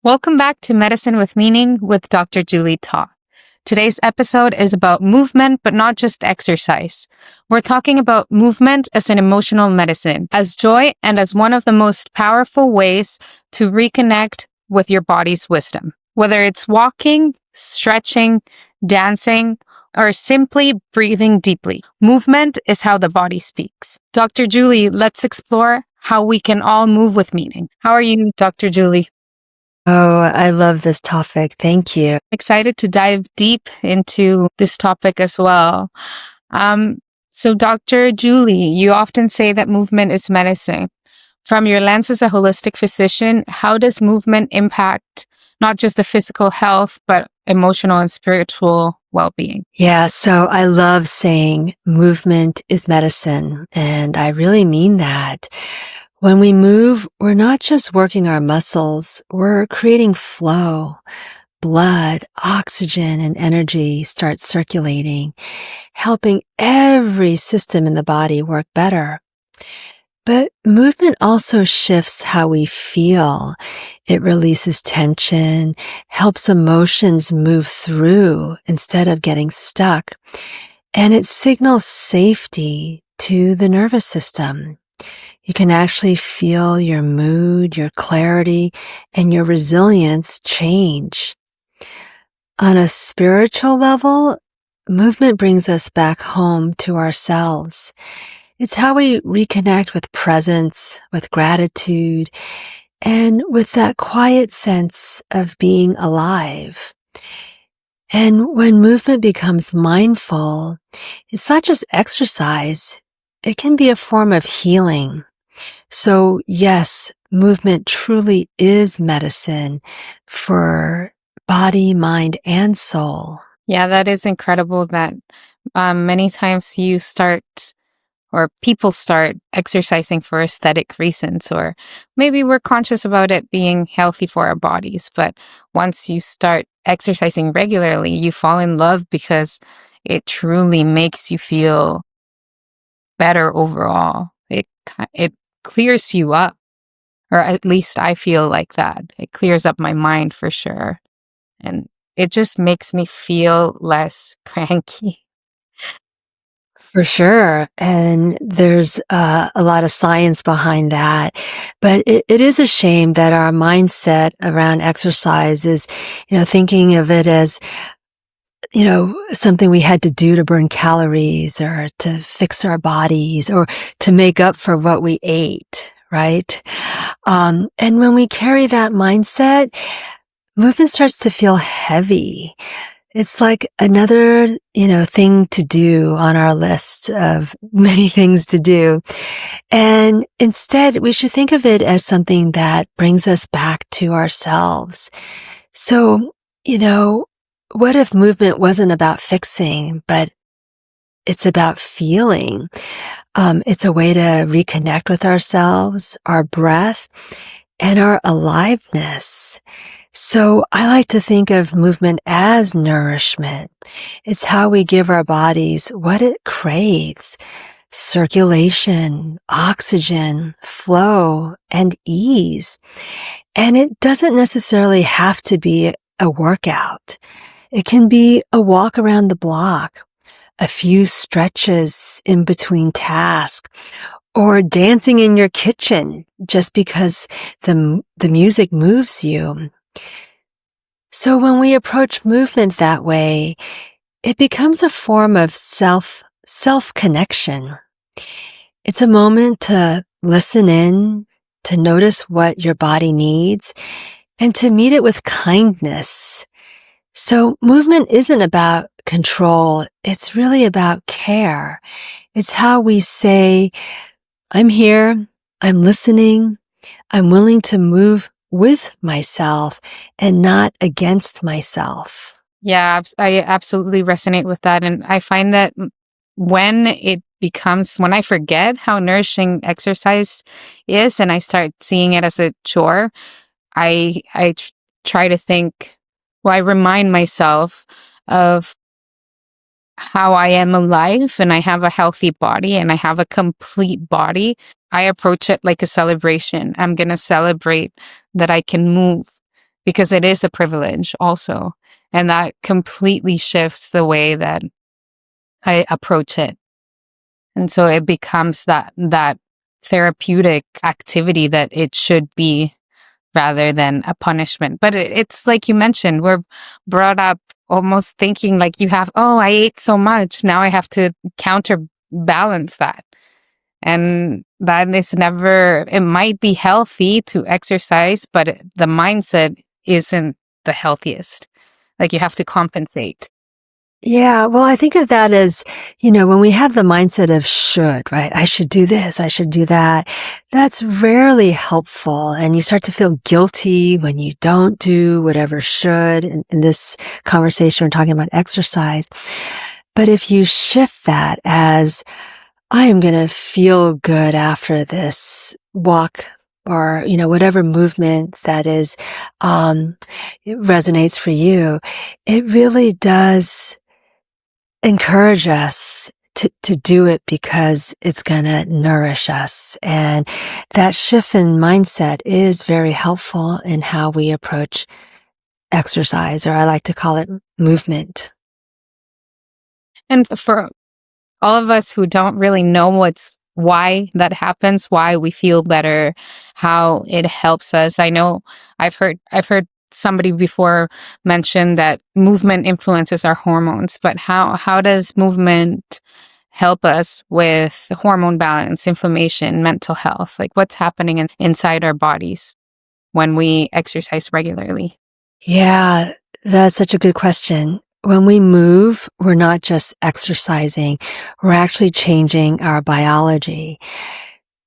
Welcome back to Medicine with Meaning with Dr. Julie Ta. Today's episode is about movement, but not just exercise. We're talking about movement as an emotional medicine, as joy, and as one of the most powerful ways to reconnect with your body's wisdom. Whether it's walking, stretching, dancing, or simply breathing deeply, movement is how the body speaks. Dr. Julie, let's explore how we can all move with meaning. How are you, Dr. Julie? Oh, I love this topic. Thank you. Excited to dive deep into this topic as well. So Dr. Julie, you often say that movement is medicine. From your lens as a holistic physician, how does movement impact not just the physical health, but emotional and spiritual well-being? Yeah, so I love saying movement is medicine, and I really mean that. When we move, we're not just working our muscles, we're creating flow. Blood, oxygen, and energy start circulating, helping every system in the body work better. But movement also shifts how we feel. It releases tension, helps emotions move through instead of getting stuck, and it signals safety to the nervous system. You can actually feel your mood, your clarity, and your resilience change. On a spiritual level, movement brings us back home to ourselves. It's how we reconnect with presence, with gratitude, and with that quiet sense of being alive. And when movement becomes mindful, it's not just exercise, it can be a form of healing. So yes, movement truly is medicine for body, mind, and soul. Yeah, that is incredible that many times you start or people start exercising for aesthetic reasons, or maybe we're conscious about it being healthy for our bodies. But once you start exercising regularly, you fall in love because it truly makes you feel better overall. It clears you up, or at least I feel like that. It clears up my mind for sure. And it just makes me feel less cranky. For sure. And there's a lot of science behind that. But it is a shame that our mindset around exercise is, thinking of it as, something we had to do to burn calories or to fix our bodies or to make up for what we ate, right? And when we carry that mindset, movement starts to feel heavy. It's like another, thing to do on our list of many things to do. And instead, we should think of it as something that brings us back to ourselves. So, what if movement wasn't about fixing, but it's about feeling? It's a way to reconnect with ourselves, our breath, and our aliveness. So I like to think of movement as nourishment. It's how we give our bodies what it craves: circulation, oxygen, flow, and ease. And it doesn't necessarily have to be a workout. It can be a walk around the block, a few stretches in between tasks, or dancing in your kitchen just because the music moves you. So when we approach movement that way, it becomes a form of self-connection. It's a moment to listen in, to notice what your body needs, and to meet it with kindness. So movement isn't about control. It's really about care. It's how we say, I'm here, I'm listening, I'm willing to move with myself and not against myself. Yeah, I absolutely resonate with that. And I find that when I forget how nourishing exercise is and I start seeing it as a chore, I try to think, I remind myself of how I am alive and I have a healthy body and I have a complete body. I approach it like a celebration. I'm going to celebrate that I can move because it is a privilege also. And that completely shifts the way that I approach it. And so it becomes that therapeutic activity that it should be rather than a punishment. But it's like you mentioned, we're brought up almost thinking like you have, oh, I ate so much. Now I have to counterbalance that. And that is never, it might be healthy to exercise, but the mindset isn't the healthiest. Like you have to compensate. Yeah, well, I think of that as, when we have the mindset of should, right? I should do this, I should do that. That's rarely helpful. And you start to feel guilty when you don't do whatever should. In this conversation, we're talking about exercise. But if you shift that as, I am going to feel good after this walk or, whatever movement that is, it resonates for you, it really does encourage us to do it because it's going to nourish us. And that shift in mindset is very helpful in how we approach exercise, or I like to call it movement. And for all of us who don't really know why that happens, why we feel better, how it helps us. I know I've heard somebody before mention that movement influences our hormones, but how does movement help us with hormone balance, inflammation, mental health? Like what's happening inside our bodies when we exercise regularly? Yeah, that's such a good question. When we move, we're not just exercising, we're actually changing our biology.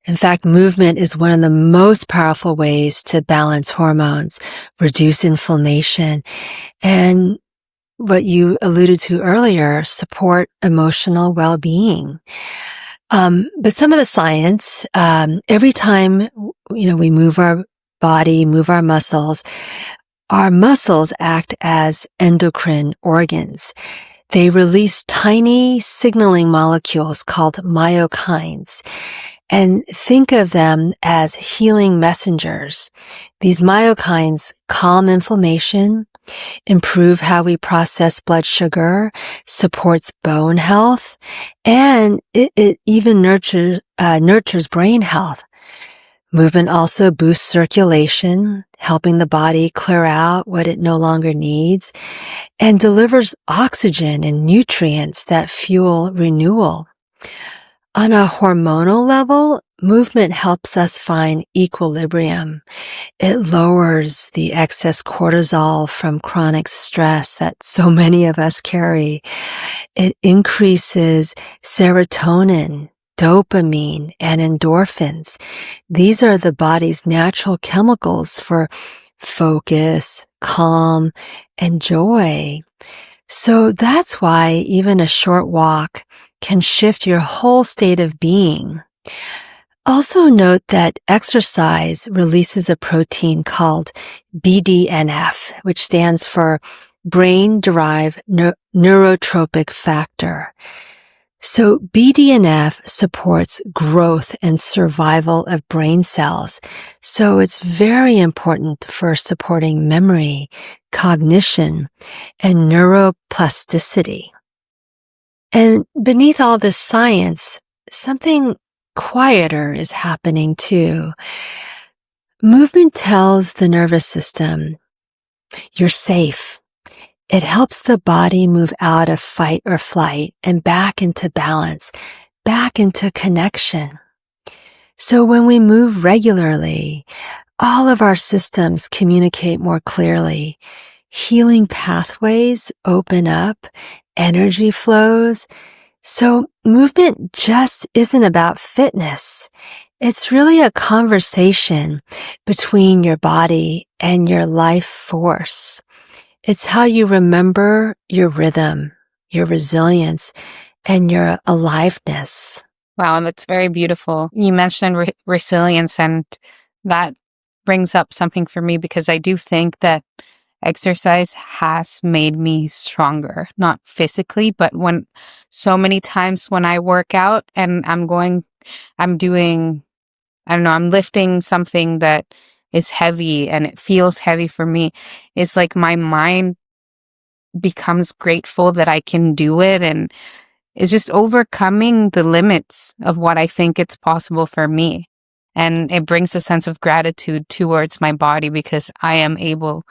In fact, movement is one of the most powerful ways to balance hormones, reduce inflammation, and what you alluded to earlier, support emotional well-being. But some of the science, every time, we move our body, move our muscles act as endocrine organs. They release tiny signaling molecules called myokines. And think of them as healing messengers. These myokines calm inflammation, improve how we process blood sugar, supports bone health, and it even nurtures brain health. Movement also boosts circulation, helping the body clear out what it no longer needs, and delivers oxygen and nutrients that fuel renewal. On a hormonal level, movement helps us find equilibrium. It lowers the excess cortisol from chronic stress that so many of us carry. It increases serotonin, dopamine, and endorphins. These are the body's natural chemicals for focus, calm, and joy. So that's why even a short walk can shift your whole state of being. Also note that exercise releases a protein called BDNF, which stands for brain-derived neurotropic factor. So BDNF supports growth and survival of brain cells. So it's very important for supporting memory, cognition, and neuroplasticity. And beneath all this science, something quieter is happening too. Movement tells the nervous system, you're safe. It helps the body move out of fight or flight and back into balance, back into connection. So when we move regularly, all of our systems communicate more clearly. Healing pathways open up, energy flows. So movement just isn't about fitness. It's really a conversation between your body and your life force. It's how you remember your rhythm, your resilience, and your aliveness. Wow, that's very beautiful. You mentioned resilience, and that brings up something for me because I do think that exercise has made me stronger, not physically, but when so many times when I work out and I'm doing, I don't know, I'm lifting something that is heavy and it feels heavy for me, it's like my mind becomes grateful that I can do it, and it's just overcoming the limits of what I think it's possible for me. And it brings a sense of gratitude towards my body because I am able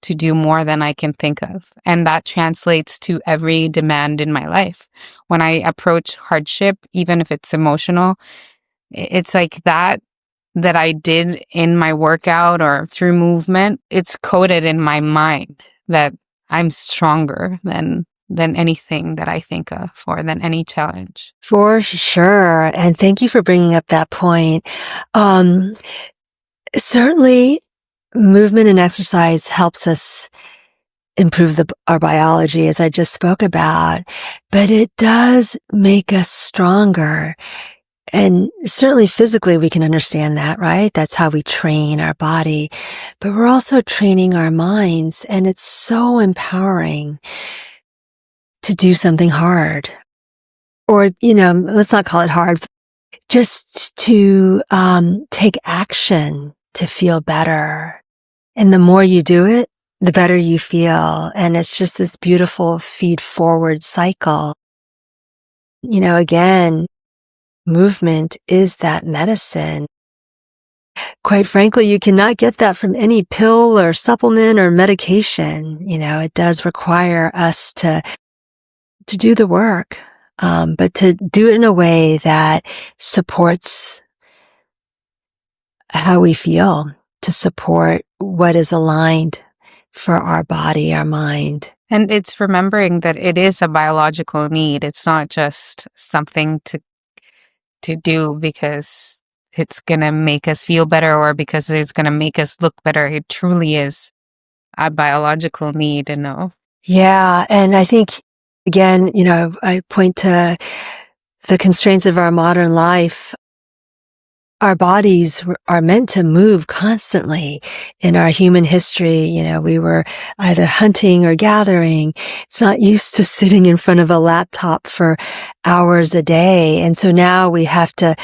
to do more than I can think of. And that translates to every demand in my life. When I approach hardship, even if it's emotional, it's like that I did in my workout or through movement, it's coded in my mind that I'm stronger than anything that I think of or than any challenge. For sure. And thank you for bringing up that point. Um, Certainly, movement and exercise helps us improve our biology, as I just spoke about, but it does make us stronger. And certainly physically, we can understand that, right? That's how we train our body. But we're also training our minds, and it's so empowering to do something hard. Or, let's not call it hard, just to take action to feel better. And the more you do it, the better you feel. And it's just this beautiful feed forward cycle. Again, movement is that medicine. Quite frankly, you cannot get that from any pill or supplement or medication. It does require us to do the work, but to do it in a way that supports how we feel, to support what is aligned for our body, our mind. And it's remembering that it is a biological need. It's not just something to do because it's going to make us feel better or because it's going to make us look better. It truly is a biological need to know. Yeah. And I think, again, I point to the constraints of our modern life. Our bodies are meant to move constantly. In our human history, we were either hunting or gathering. It's not used to sitting in front of a laptop for hours a day. And so now we have to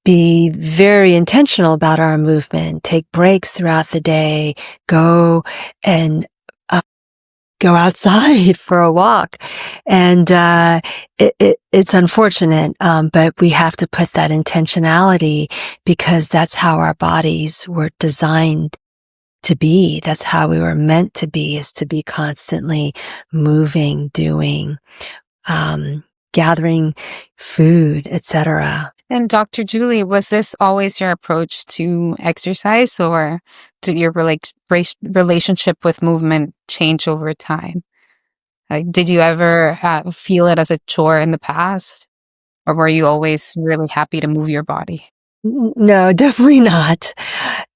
be very intentional about our movement, take breaks throughout the day, go and go outside for a walk. And it's unfortunate, but we have to put that intentionality because that's how our bodies were designed to be. That's how we were meant to be, is to be constantly moving, doing, gathering food, etc. And Dr. Julie, was this always your approach to exercise, or did your relationship with movement change over time? Like, did you ever feel it as a chore in the past, or were you always really happy to move your body? No, definitely not.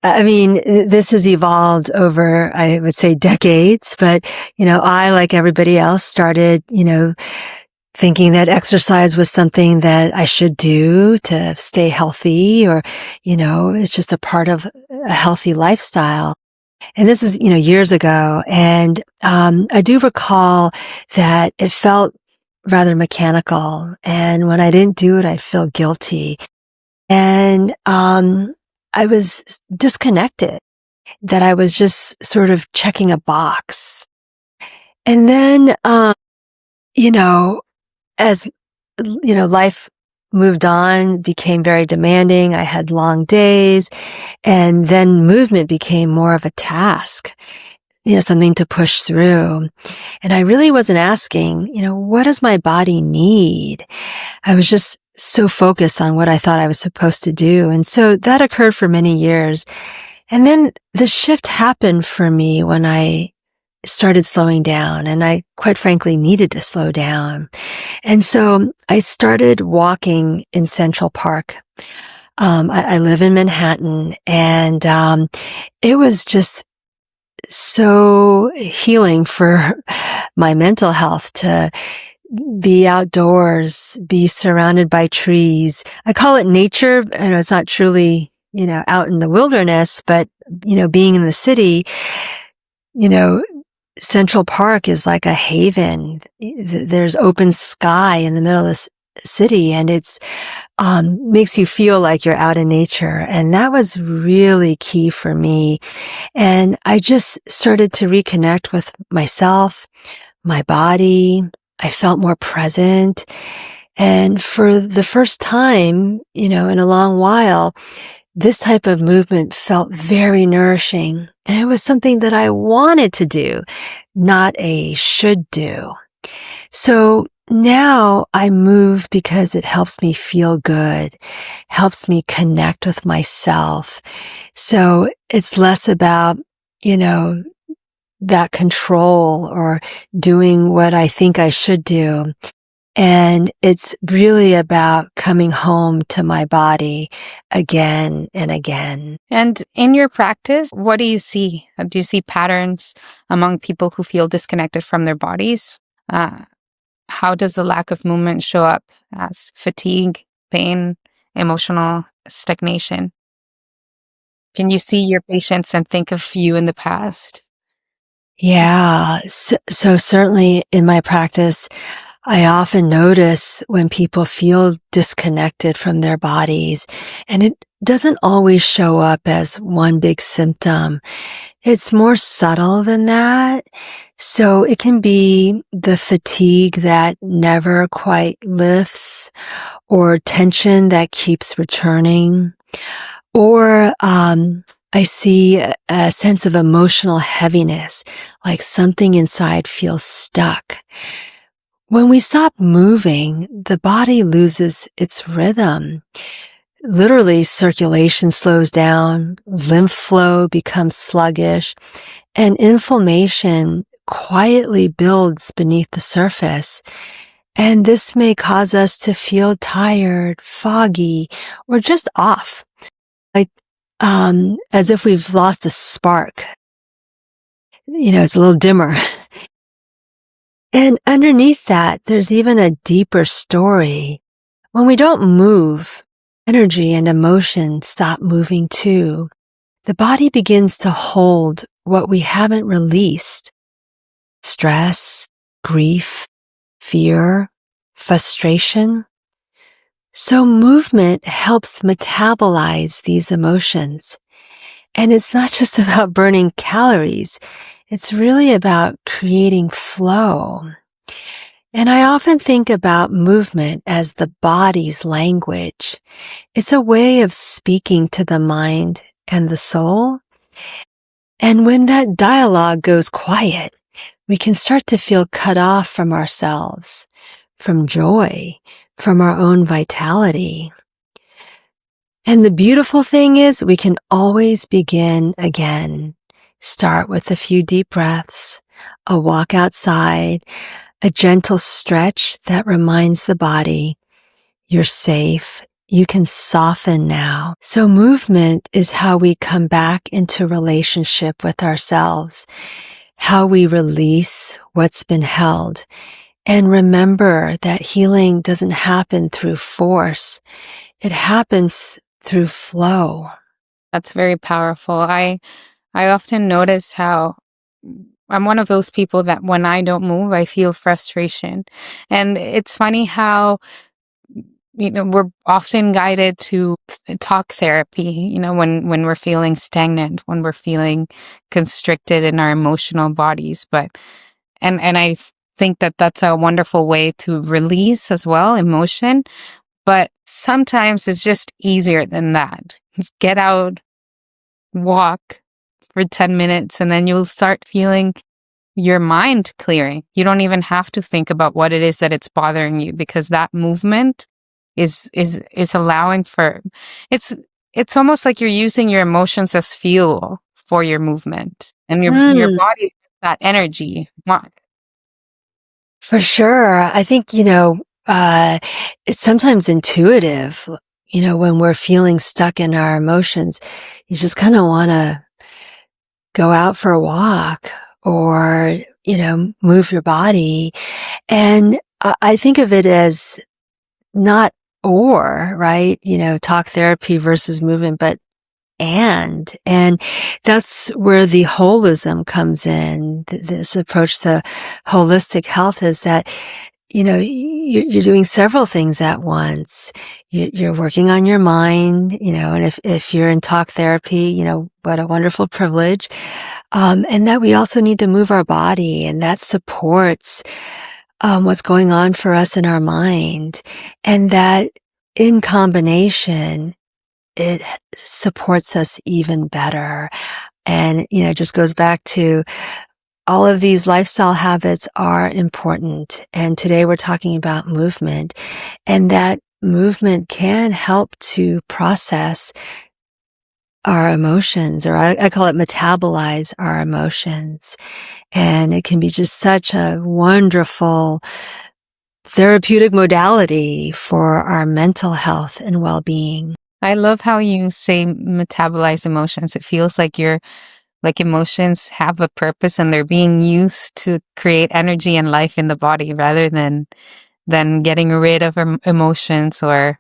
I mean, this has evolved over, I would say, decades, but, I, like everybody else, started, thinking that exercise was something that I should do to stay healthy, or, it's just a part of a healthy lifestyle. And this is, years ago. And, I do recall that it felt rather mechanical. And when I didn't do it, I'd feel guilty. And, I was disconnected, that I was just sort of checking a box. And then, as, life moved on, became very demanding. I had long days, and then movement became more of a task, something to push through. And I really wasn't asking, what does my body need? I was just so focused on what I thought I was supposed to do. And so that occurred for many years. And then the shift happened for me when I started slowing down, and I, quite frankly, needed to slow down. And so I started walking in Central Park. I live in Manhattan, and it was just so healing for my mental health to be outdoors, be surrounded by trees. I call it nature. I know it's not truly, out in the wilderness, but, being in the city, Central Park is like a haven. There's open sky in the middle of this city, and it's makes you feel like you're out in nature. And that was really key for me. And I just started to reconnect with myself, my body. I felt more present. And for the first time, in a long while, this type of movement felt very nourishing. And it was something that I wanted to do, not a should do. So now I move because it helps me feel good, helps me connect with myself. So it's less about, that control or doing what I think I should do. And it's really about coming home to my body again and again. And in your practice, what do you see? Do you see patterns among people who feel disconnected from their bodies? How does the lack of movement show up as fatigue, pain, emotional stagnation? Can you see your patients and think of you in the past? Yeah. So certainly in my practice, I often notice when people feel disconnected from their bodies, and it doesn't always show up as one big symptom. It's more subtle than that. So it can be the fatigue that never quite lifts, or tension that keeps returning, or I see a sense of emotional heaviness, like something inside feels stuck. When we stop moving, the body loses its rhythm. Literally, circulation slows down, lymph flow becomes sluggish, and inflammation quietly builds beneath the surface. And this may cause us to feel tired, foggy, or just off, like as if we've lost a spark. It's a little dimmer. And underneath that, there's even a deeper story. When we don't move, energy and emotion stop moving too. The body begins to hold what we haven't released: stress, grief, fear, frustration. So movement helps metabolize these emotions. And it's not just about burning calories. It's really about creating flow. And I often think about movement as the body's language. It's a way of speaking to the mind and the soul. And when that dialogue goes quiet, we can start to feel cut off from ourselves, from joy, from our own vitality. And the beautiful thing is we can always begin again. Start with a few deep breaths, a walk outside, a gentle stretch that reminds the body you're safe. You can soften now. So movement is how we come back into relationship with ourselves, how we release what's been held. And remember that healing doesn't happen through force. It happens through flow. That's very powerful. I often notice how I'm one of those people that when I don't move, I feel frustration. And it's funny how, we're often guided to talk therapy, when we're feeling stagnant, when we're feeling constricted in our emotional bodies. And I think that that's a wonderful way to release as well emotion. But sometimes it's just easier than that. Just get out, walk for 10 minutes, and then you'll start feeling your mind clearing. You don't even have to think about what it is that it's bothering you, because that movement is allowing for it's almost like you're using your emotions as fuel for your movement, and your body has that energy. For sure. I think, it's sometimes intuitive, when we're feeling stuck in our emotions, you just kind of want to go out for a walk or, move your body. And I think of it as not or, right? Talk therapy versus movement, but and that's where the holism comes in. This approach to holistic health is that you're doing several things at once. You're working on your mind, and if you're in talk therapy, what a wonderful privilege. And that we also need to move our body, and that supports what's going on for us in our mind. And that in combination, it supports us even better. And, it just goes back to all of these lifestyle habits are important. And today we're talking about movement, and that movement can help to process our emotions, or I call it metabolize our emotions. And it can be just such a wonderful therapeutic modality for our mental health and well-being. I love how you say metabolize emotions. It feels like emotions have a purpose and they're being used to create energy and life in the body rather than getting rid of emotions or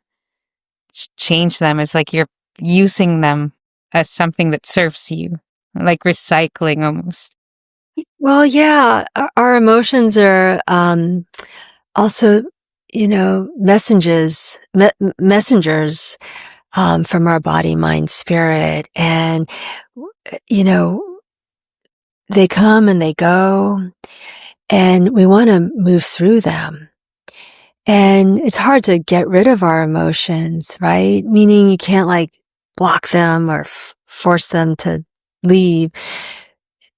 change them. It's like you're using them as something that serves you, like recycling almost. Well, yeah, our emotions are also, messengers from our body, mind, spirit, and you know they come and they go, and we want to move through them. And it's hard to get rid of our emotions, right? Meaning you can't block them or force them to leave.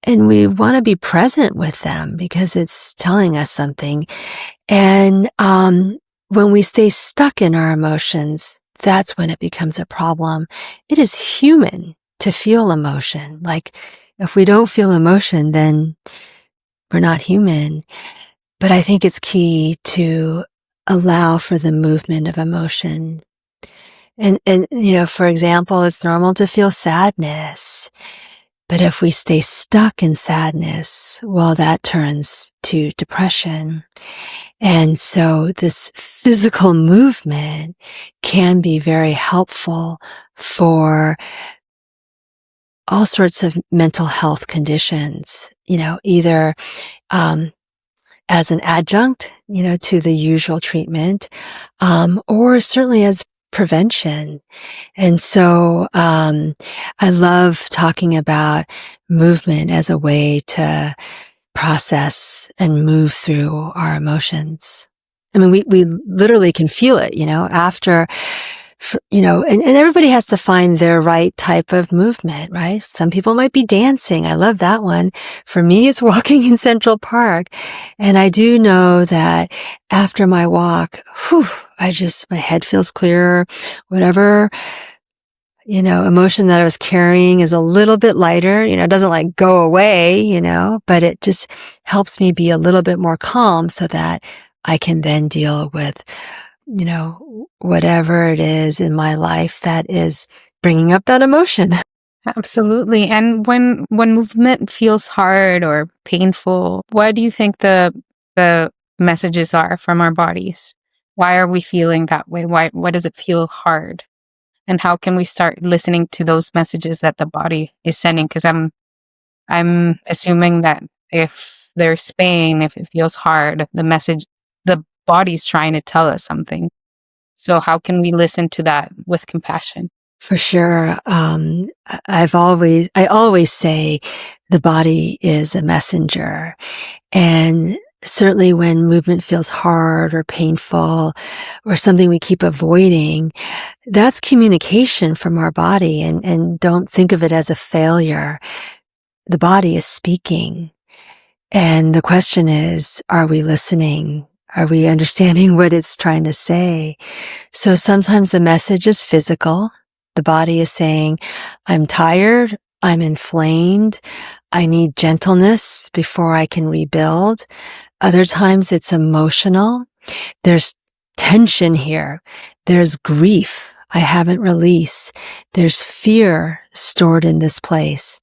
And we want to be present with them because it's telling us something. And when we stay stuck in our emotions, that's when it becomes a problem. It is human to feel emotion. Like, if we don't feel emotion, then we're not human. But I think it's key to allow for the movement of emotion. And for example, it's normal to feel sadness. But if we stay stuck in sadness, well, that turns to depression. And so this physical movement can be very helpful for all sorts of mental health conditions, either as an adjunct, to the usual treatment, or certainly as prevention. And so I love talking about movement as a way to process and move through our emotions. I mean, we literally can feel it, after, and everybody has to find their right type of movement, right? Some people might be dancing. I love that one. For me, it's walking in Central Park. And I do know that after my walk, my head feels clearer. Whatever, emotion that I was carrying is a little bit lighter, it doesn't go away, but it just helps me be a little bit more calm so that I can then deal with, whatever it is in my life that is bringing up that emotion. Absolutely. And when movement feels hard or painful, what do you think the messages are from our bodies? Why are we feeling that way? Why does it feel hard? And how can we start listening to those messages that the body is sending? Because I'm assuming that if there's pain, if it feels hard, the body's trying to tell us something. So how can we listen to that with compassion? For sure. I always say the body is a messenger. And certainly when movement feels hard or painful or something we keep avoiding, that's communication from our body. And don't think of it as a failure. The body is speaking. And the question is, are we listening? Are we understanding what it's trying to say? So sometimes the message is physical. The body is saying, I'm tired, I'm inflamed, I need gentleness before I can rebuild. Other times it's emotional. There's tension here. There's grief I haven't released. There's fear stored in this place.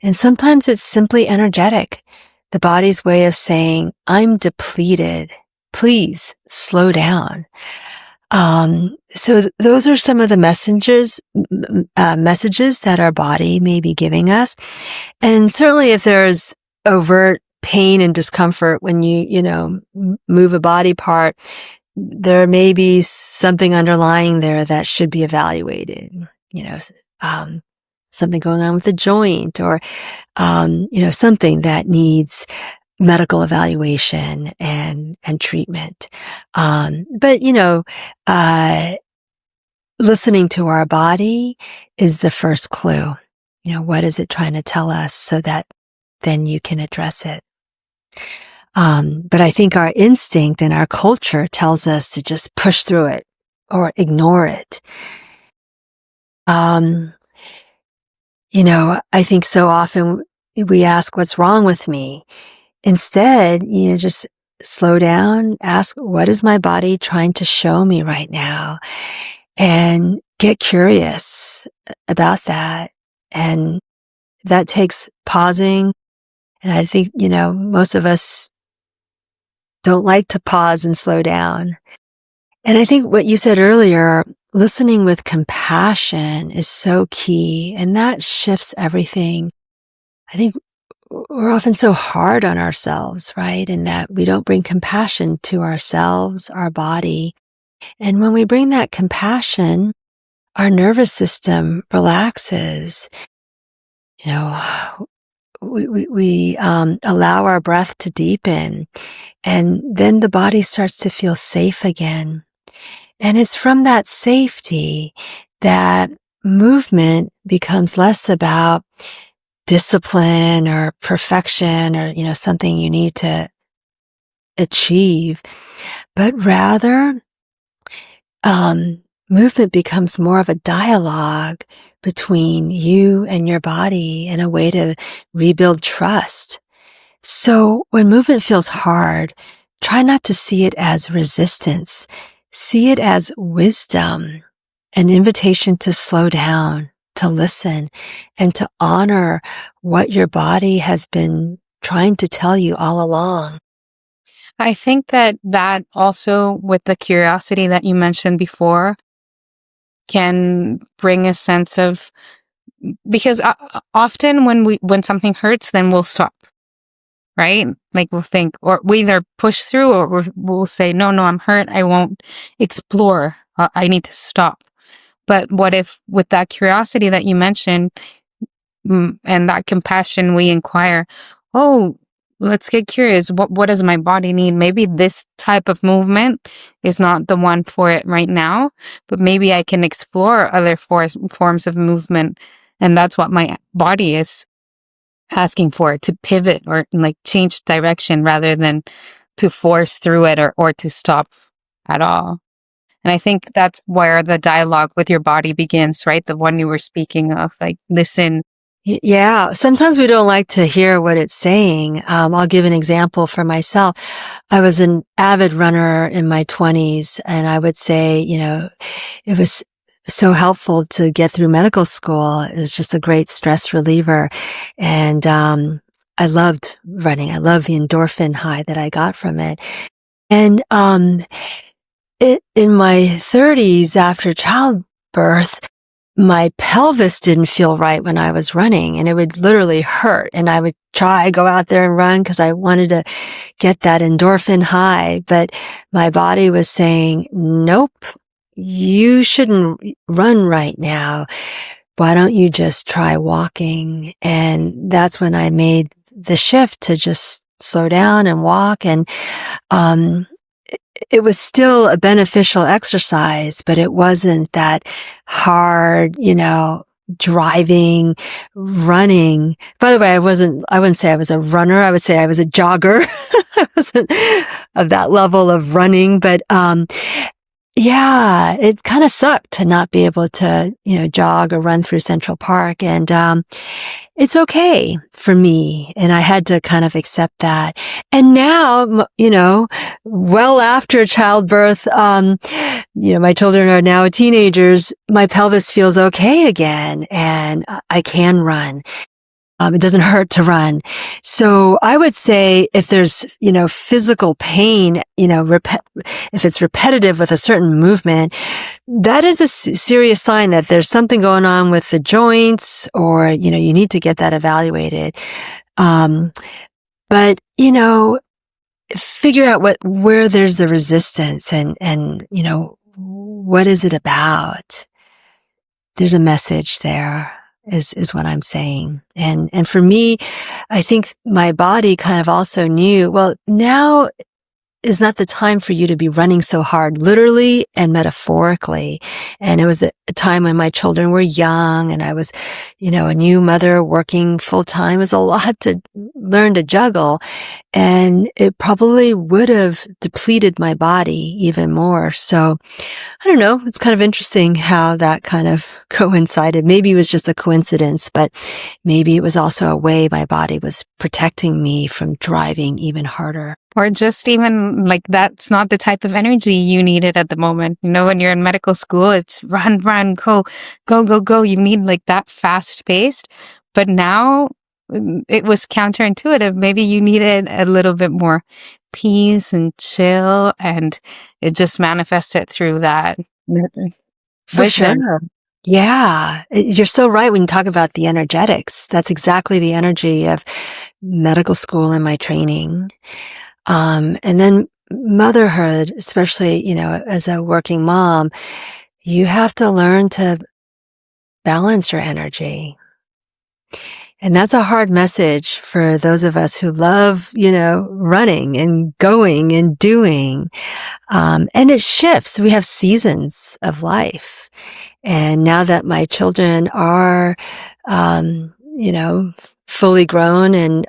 And sometimes it's simply energetic. The body's way of saying, I'm depleted. Please slow down. So those are some of the messages that our body may be giving us. And certainly if there's overt pain and discomfort when move a body part, there may be something underlying there that should be evaluated. Something going on with the joint, or something that needs medical evaluation and treatment. But listening to our body is the first clue. What is it trying to tell us, so that then you can address it. But I think our instinct and our culture tells us to just push through it or ignore it. I think so often we ask, what's wrong with me? Instead, just slow down, ask, what is my body trying to show me right now? And get curious about that. And that takes pausing. And I think, most of us don't like to pause and slow down. And I think what you said earlier, listening with compassion, is so key. And that shifts everything. I think we're often so hard on ourselves, right? In that we don't bring compassion to ourselves, our body. And when we bring that compassion, our nervous system relaxes. We allow our breath to deepen, and then the body starts to feel safe again. And it's from that safety that movement becomes less about discipline or perfection or, something you need to achieve, but rather, movement becomes more of a dialogue between you and your body, and a way to rebuild trust. So when movement feels hard, try not to see it as resistance. See it as wisdom, an invitation to slow down, to listen, and to honor what your body has been trying to tell you all along. I think that also, with the curiosity that you mentioned before, can bring a sense of, because often when something hurts, then we'll stop, right? Like we'll think, or we either push through, or we'll say, no, I'm hurt, I won't explore, I need to stop. But what if, with that curiosity that you mentioned, and that compassion, we inquire, oh, let's get curious. What does my body need? Maybe this type of movement is not the one for it right now, but maybe I can explore other forms of movement. And that's what my body is asking for, to pivot or like change direction, rather than to force through it, or to stop at all. And I think that's where the dialogue with your body begins, right? The one you were speaking of, like, listen. Yeah, sometimes we don't like to hear what it's saying. I'll give an example for myself. I was an avid runner in my 20s, and I would say, it was so helpful to get through medical school. It was just a great stress reliever. And I loved running. I loved the endorphin high that I got from it. And in my 30s, after childbirth, my pelvis didn't feel right when I was running, and it would literally hurt. And I would go out there and run because I wanted to get that endorphin high. But my body was saying, nope, you shouldn't run right now. Why don't you just try walking? And that's when I made the shift to just slow down and walk. And, it was still a beneficial exercise, but it wasn't that hard, driving, running. By the way, I wouldn't say I was a runner. I would say I was a jogger. I wasn't of that level of running, but, yeah, it kind of sucked to not be able to, jog or run through Central Park. And, it's okay for me. And I had to kind of accept that. And now, well after childbirth, my children are now teenagers, my pelvis feels okay again, and I can run. It doesn't hurt to run. So I would say if there's, physical pain, if it's repetitive with a certain movement, that is a serious sign that there's something going on with the joints, or, you need to get that evaluated. But, figure out where there's the resistance and, what is it about? There's a message there is what I'm saying. And for me, I think my body kind of also knew, well, now is not the time for you to be running so hard, literally and metaphorically. And it was a time when my children were young and I was, a new mother working full time. It was a lot to learn to juggle. And it probably would have depleted my body even more. So I don't know. It's kind of interesting how that kind of coincided. Maybe it was just a coincidence, but maybe it was also a way my body was protecting me from driving even harder. Or just even like that's not the type of energy you needed at the moment. When you're in medical school, it's run, run, go, go, go, go. You need like that fast paced. But now it was counterintuitive. Maybe you needed a little bit more peace and chill, and it just manifested through that For wisdom. sure. Yeah. You're so right when you talk about the energetics. That's exactly the energy of medical school and my training. And then motherhood, especially, as a working mom, you have to learn to balance your energy. And that's a hard message for those of us who love, running and going and doing. And it shifts. We have seasons of life. And now that my children are, fully grown and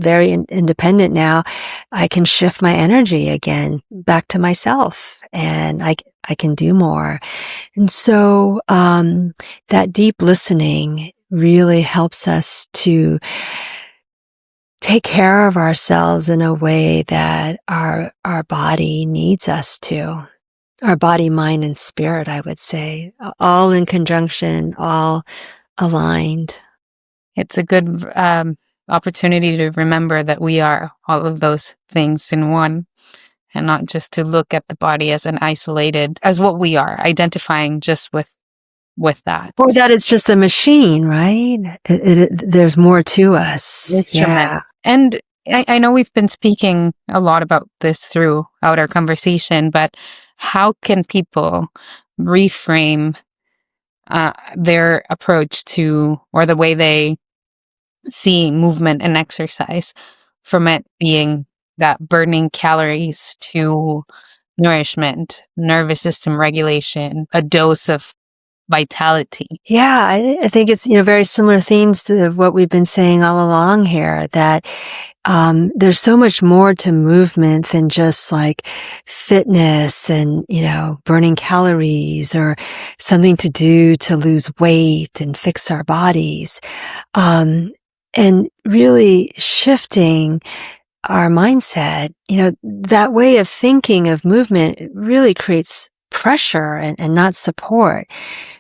very independent now, I can shift my energy again back to myself, and I can do more. And so that deep listening really helps us to take care of ourselves in a way that our body needs us to. Our body, mind, and spirit, I would say, all in conjunction, all aligned. It's a good opportunity to remember that we are all of those things in one, and not just to look at the body as as what we are, identifying just with that. Or that it's just a machine, right? There's more to us. Instrument. Yeah. And I know we've been speaking a lot about this throughout our conversation, but how can people reframe their approach to, or the way they see movement and exercise, from it being that burning calories to nourishment, nervous system regulation, a dose of vitality? Yeah, I think it's, very similar themes to what we've been saying all along here, that there's so much more to movement than just like fitness and, burning calories or something to do to lose weight and fix our bodies. And really shifting our mindset, that way of thinking of movement really creates pressure and not support.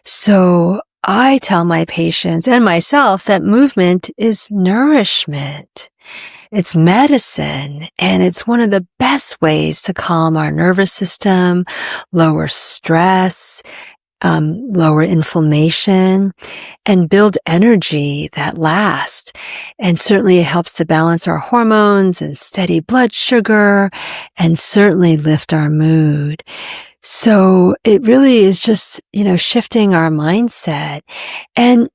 So I tell my patients and myself that movement is nourishment. It's medicine, and it's one of the best ways to calm our nervous system, lower stress, lower inflammation, and build energy that lasts. And certainly it helps to balance our hormones and steady blood sugar, and certainly lift our mood. So it really is just, shifting our mindset. And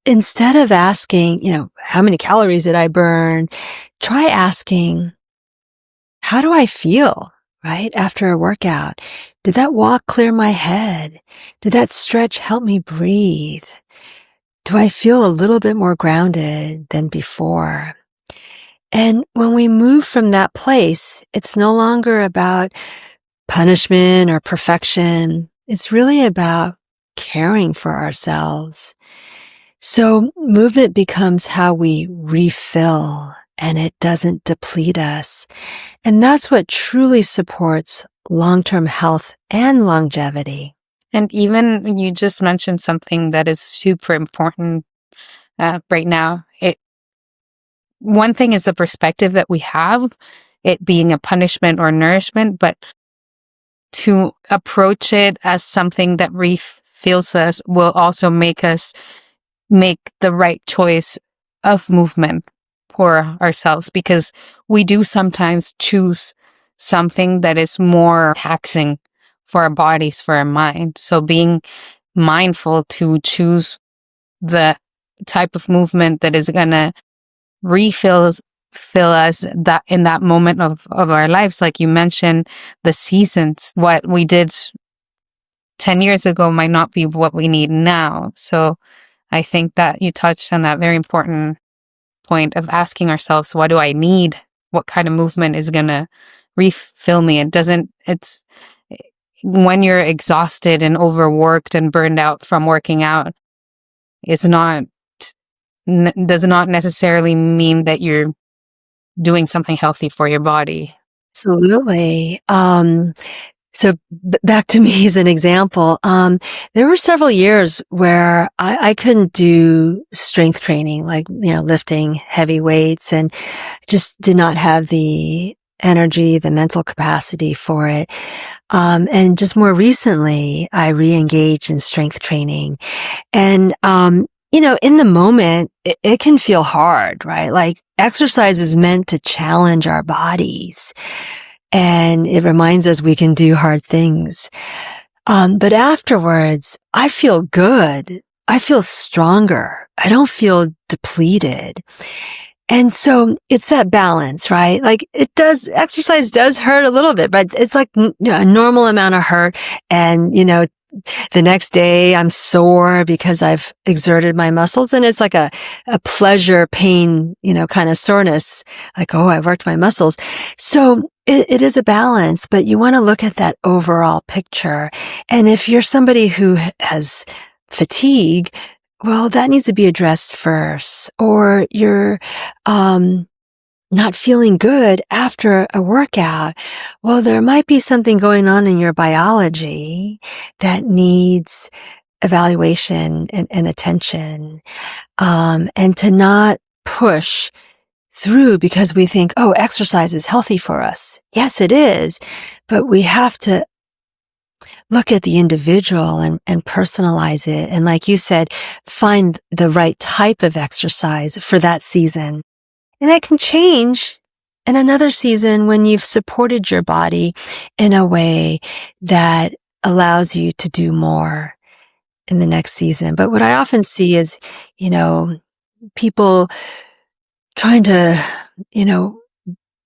instead of asking, how many calories did I burn? Try asking, how do I feel, right? After a workout? Did that walk clear my head? Did that stretch help me breathe? Do I feel a little bit more grounded than before? And when we move from that place, it's no longer about punishment or perfection. It's really about caring for ourselves. So movement becomes how we refill, and it doesn't deplete us. And that's what truly supports long-term health and longevity. And even you just mentioned something that is super important right now. One thing is the perspective that we have, it being a punishment or nourishment, but to approach it as something that refills us will also make us make the right choice of movement for ourselves, because we do sometimes choose something that is more taxing for our bodies, for our mind. So being mindful to choose the type of movement that is going to refill fill us that in that moment of our lives. Like you mentioned, the seasons, what we did 10 years ago might not be what we need now. So I think that you touched on that very important point of asking ourselves, what do I need? What kind of movement is going to refill me? It's when you're exhausted and overworked and burned out from working out, it's not, does not necessarily mean that you're doing something healthy for your body. Absolutely. So back to me as an example, there were several years where I couldn't do strength training, like, lifting heavy weights, and just did not have the energy, the mental capacity for it. And just more recently, I re-engaged in strength training. And, in the moment, it can feel hard, right? Like exercise is meant to challenge our bodies, and it reminds us we can do hard things. But afterwards, I feel good. I feel stronger. I don't feel depleted. And so it's that balance, right? Like exercise does hurt a little bit, but it's like a normal amount of hurt. And, the next day I'm sore because I've exerted my muscles, and it's like a pleasure pain, kind of soreness, like, oh, I worked my muscles. So it is a balance, but you want to look at that overall picture. And if you're somebody who has fatigue, well, that needs to be addressed first. Or you're, not feeling good after a workout. Well, there might be something going on in your biology that needs evaluation and attention. And to not push through because we think, oh, exercise is healthy for us. Yes, it is. But we have to look at the individual and personalize it. And like you said, find the right type of exercise for that season. And that can change in another season when you've supported your body in a way that allows you to do more in the next season. But what I often see is, people trying to,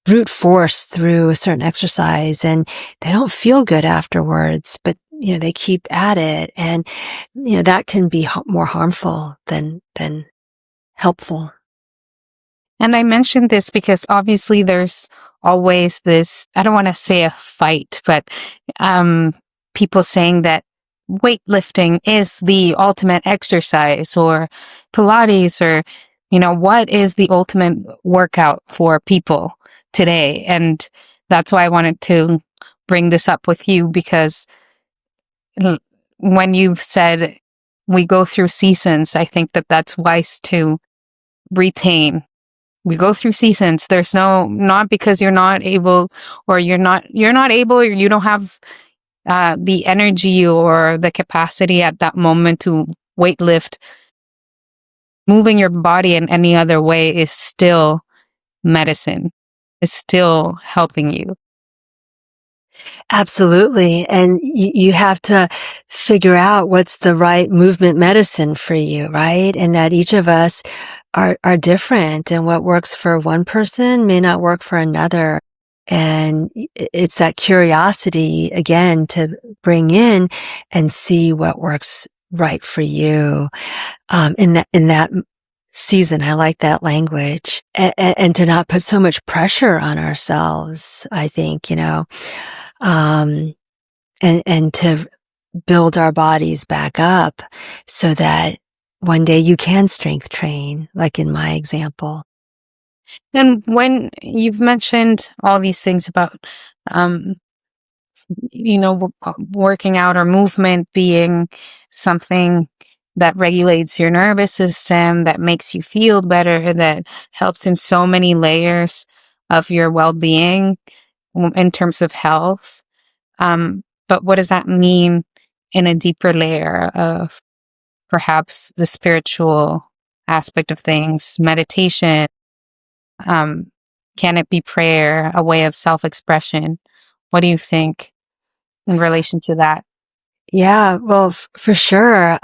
brute force through a certain exercise, and they don't feel good afterwards, but, they keep at it. And, that can be more harmful than helpful. And I mentioned this because obviously there's always this, I don't want to say a fight, but people saying that weightlifting is the ultimate exercise, or Pilates, or, what is the ultimate workout for people today? And that's why I wanted to bring this up with you, because when you said we go through seasons, I think that that's wise to retain. We go through seasons. There's not because you're not able, or you're not able, or you don't have the energy or the capacity at that moment to weightlift. Moving your body in any other way is still medicine. Is still helping you. Absolutely. And you have to figure out what's the right movement medicine for you, right? And that each of us are different, and what works for one person may not work for another. And it's that curiosity again to bring in and see what works right for you. In that season, I like that language, and to not put so much pressure on ourselves. I think, and to build our bodies back up so that one day you can strength train, like in my example. And when you've mentioned all these things about, um, working out or movement being something that regulates your nervous system, that makes you feel better, that helps in so many layers of your well-being in terms of health. But what does that mean in a deeper layer of perhaps the spiritual aspect of things, meditation? Um, can it be prayer, a way of self-expression? What do you think in relation to that? Yeah, well, for sure.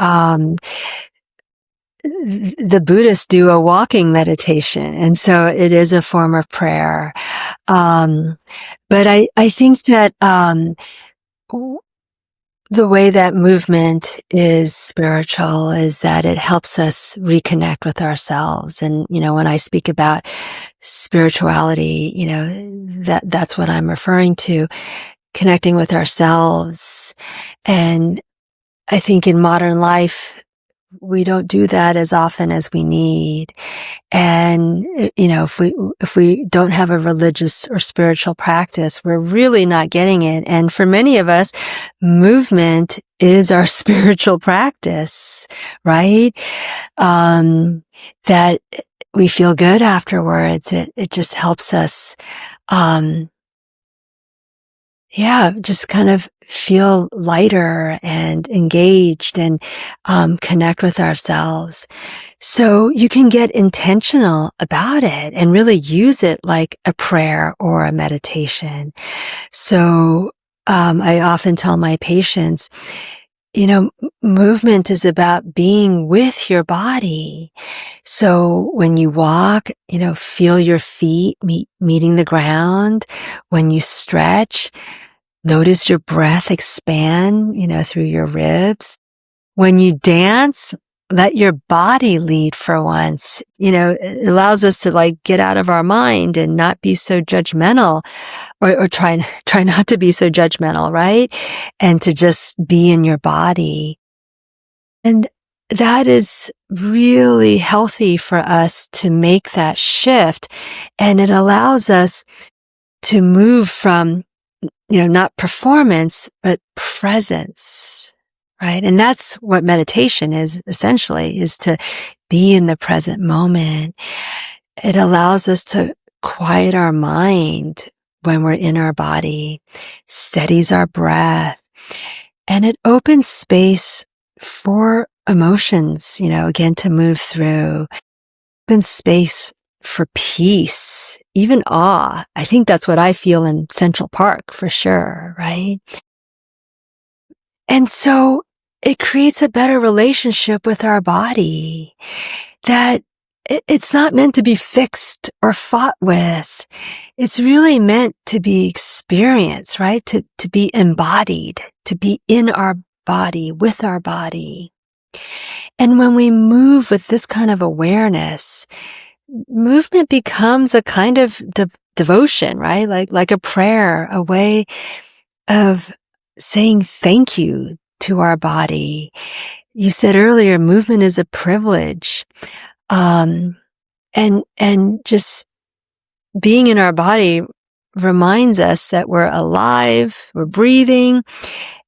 The Buddhists do a walking meditation, and so it is a form of prayer. Um, but I think that w- the way that movement is spiritual is that it helps us reconnect with ourselves. And, when I speak about spirituality, that's what I'm referring to, connecting with ourselves. And I think in modern life, we don't do that as often as we need. And, if we don't have a religious or spiritual practice, we're really not getting it. And for many of us, movement is our spiritual practice, right? That we feel good afterwards. It just helps us, um, yeah, just kind of feel lighter and engaged and connect with ourselves. So you can get intentional about it and really use it like a prayer or a meditation. So I often tell my patients, movement is about being with your body. So when you walk, feel your feet meeting the ground. When you stretch, notice your breath expand, through your ribs. When you dance, let your body lead for once. It allows us to like get out of our mind and not be so judgmental or try not to be so judgmental, right? And to just be in your body. And that is really healthy for us to make that shift. And it allows us to move from, not performance, but presence, right? And that's what meditation is essentially, is to be in the present moment. It allows us to quiet our mind when we're in our body, steadies our breath, and it opens space for emotions, again, to move through, open space for peace, even awe. I think that's what I feel in Central Park for sure, right? And so it creates a better relationship with our body that it's not meant to be fixed or fought with. It's really meant to be experienced, right? To be embodied, to be in our body, with our body. And when we move with this kind of awareness, movement becomes a kind of devotion, right? Like a prayer, a way of saying thank you to our body. You said earlier, movement is a privilege. And just being in our body reminds us that we're alive, we're breathing,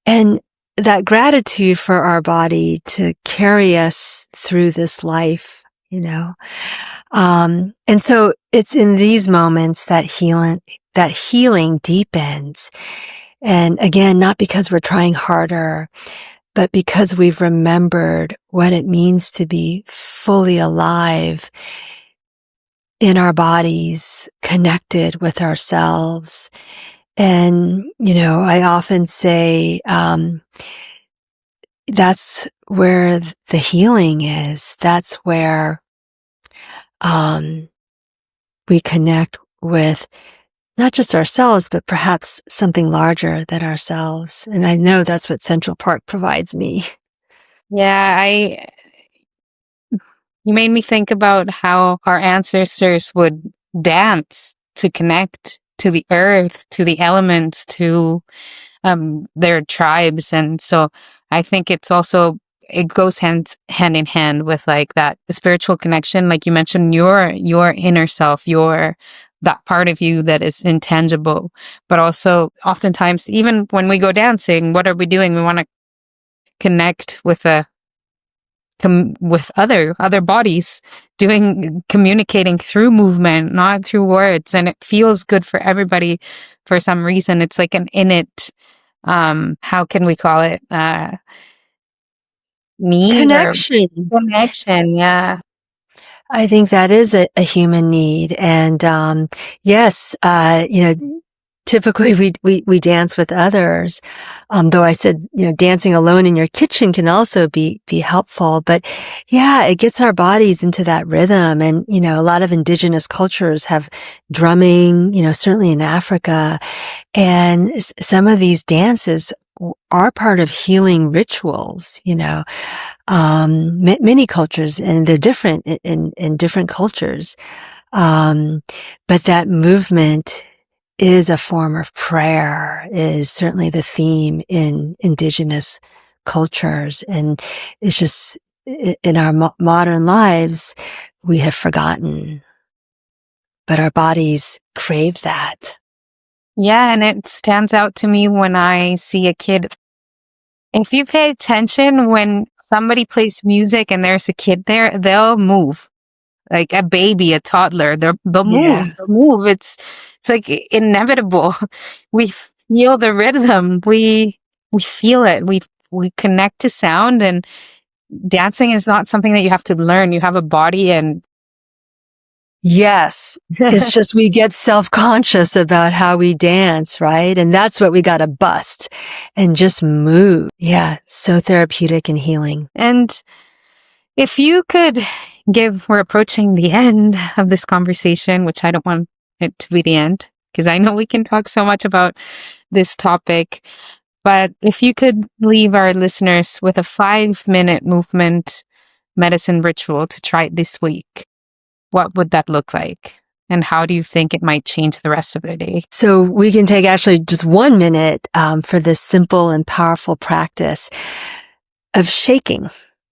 and that gratitude for our body to carry us through this life, and so it's in these moments that healing deepens. And again, not because we're trying harder, but because we've remembered what it means to be fully alive in our bodies, connected with ourselves. And, I often say, that's where the healing is. That's where, we connect with not just ourselves, but perhaps something larger than ourselves. And I know that's what Central Park provides me. Yeah, I you made me think about how our ancestors would dance to connect to the earth, to the elements, to their tribes. And so I think it goes hand in hand with like that spiritual connection. Like you mentioned, your inner self, your that part of you that is intangible. But also oftentimes, even when we go dancing, what are we doing? We want to connect with with other bodies, doing communicating through movement, not through words. And it feels good for everybody for some reason. It's like an innate, how can we call it, need or Connection. connection. Yeah. I think that is a human need. And, yes, typically we dance with others. Though I said, dancing alone in your kitchen can also be helpful. But yeah, it gets our bodies into that rhythm. And, a lot of indigenous cultures have drumming, certainly in Africa. And some of these dances are part of healing rituals, many cultures, and they're different in different cultures. But that movement is a form of prayer, is certainly the theme in indigenous cultures. And it's just in our modern lives, we have forgotten, but our bodies crave that. Yeah, and it stands out to me when I see a kid. If you pay attention, when somebody plays music and there's a kid there, they'll move. Like a baby, a toddler, they'll move, Yeah. they'll move. It's like inevitable. We feel the rhythm. We feel it. We connect to sound, and dancing is not something that you have to learn. You have a body, and Yes. It's just we get self-conscious about how we dance, right? And that's what we got to bust and just move. Yeah. So therapeutic and healing. and if you could we're approaching the end of this conversation, which I don't want it to be the end because I know we can talk so much about this topic. But if you could leave our listeners with a 5-minute movement medicine ritual to try this week, what would that look like? And how do you think it might change the rest of their day? So we can take actually just 1 minute for this simple and powerful practice of shaking.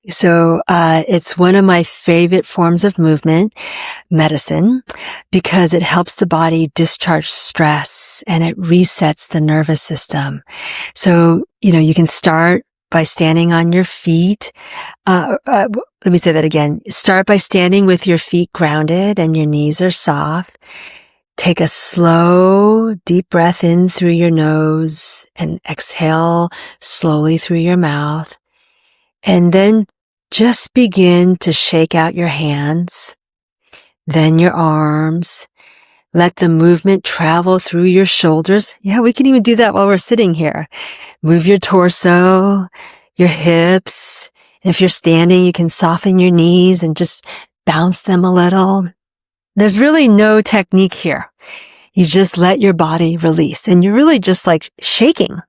So it's one of my favorite forms of movement medicine because it helps the body discharge stress and it resets the nervous system. So, you can start by standing on your feet. Let me say that again. Start by standing with your feet grounded and your knees are soft. Take a slow, deep breath in through your nose and exhale slowly through your mouth. And then just begin to shake out your hands, then your arms. Let the movement travel through your shoulders. Yeah, we can even do that while we're sitting here. Move your torso, your hips. And if you're standing, you can soften your knees and just bounce them a little. There's really no technique here. You just let your body release and you're really just like shaking.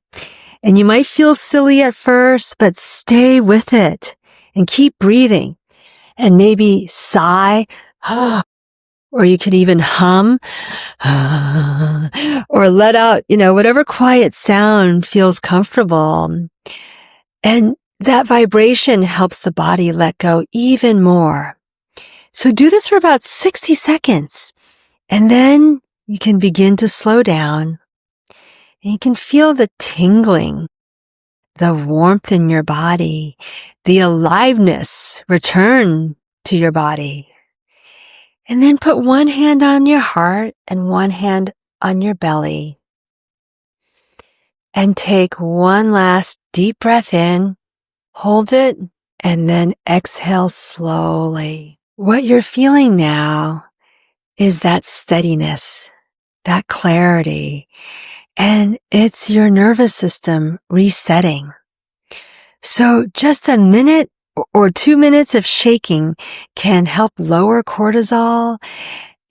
And you might feel silly at first, but stay with it and keep breathing and maybe sigh, or you could even hum, or let out, whatever quiet sound feels comfortable. And that vibration helps the body let go even more. So do this for about 60 seconds and then you can begin to slow down and you can feel the tingling, the warmth in your body, the aliveness return to your body. And then put one hand on your heart and one hand on your belly. And take one last deep breath in, hold it, and then exhale slowly. What you're feeling now is that steadiness, that clarity, and it's your nervous system resetting. So just a minute or 2 minutes of shaking can help lower cortisol.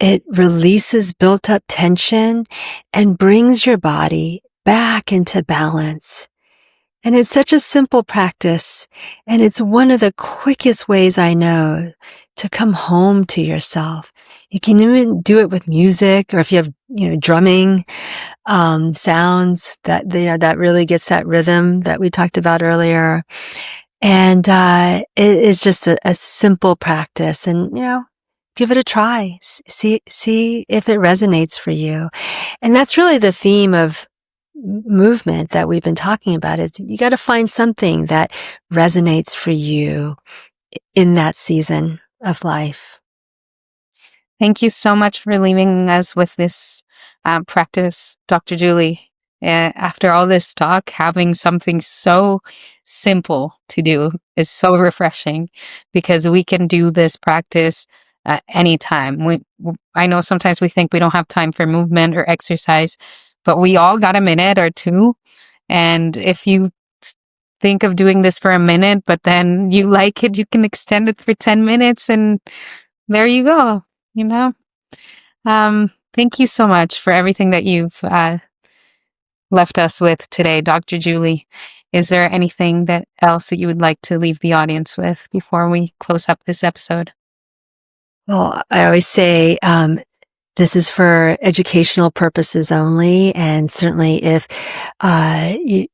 It releases built up tension and brings your body back into balance. And it's such a simple practice. And it's one of the quickest ways I know to come home to yourself. You can even do it with music, or if you have, drumming, sounds that really gets that rhythm that we talked about earlier. And, it is just a simple practice and, give it a try. See if it resonates for you. And that's really the theme of movement that we've been talking about is you got to find something that resonates for you in that season of life. Thank you so much for leaving us with this practice, Dr. Julie. After all this talk, having something so simple to do is so refreshing because we can do this practice anytime. I know sometimes we think we don't have time for movement or exercise, but we all got a minute or two. And if you think of doing this for a minute, but then you like it, you can extend it for 10 minutes and there you go, you know? Thank you so much for everything that you've left us with today, Dr. Julie. Is there anything else that you would like to leave the audience with before we close up this episode? Well, I always say, this is for educational purposes only. And certainly if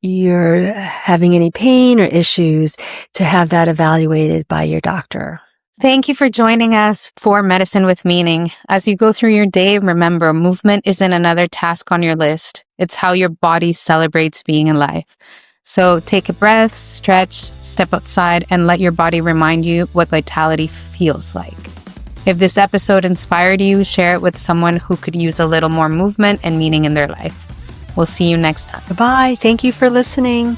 you're having any pain or issues, to have that evaluated by your doctor. Thank you for joining us for Medicine with Meaning. As you go through your day, remember, movement isn't another task on your list. It's how your body celebrates being alive. So take a breath, stretch, step outside, and let your body remind you what vitality feels like. If this episode inspired you, share it with someone who could use a little more movement and meaning in their life. We'll see you next time. Bye. Thank you for listening.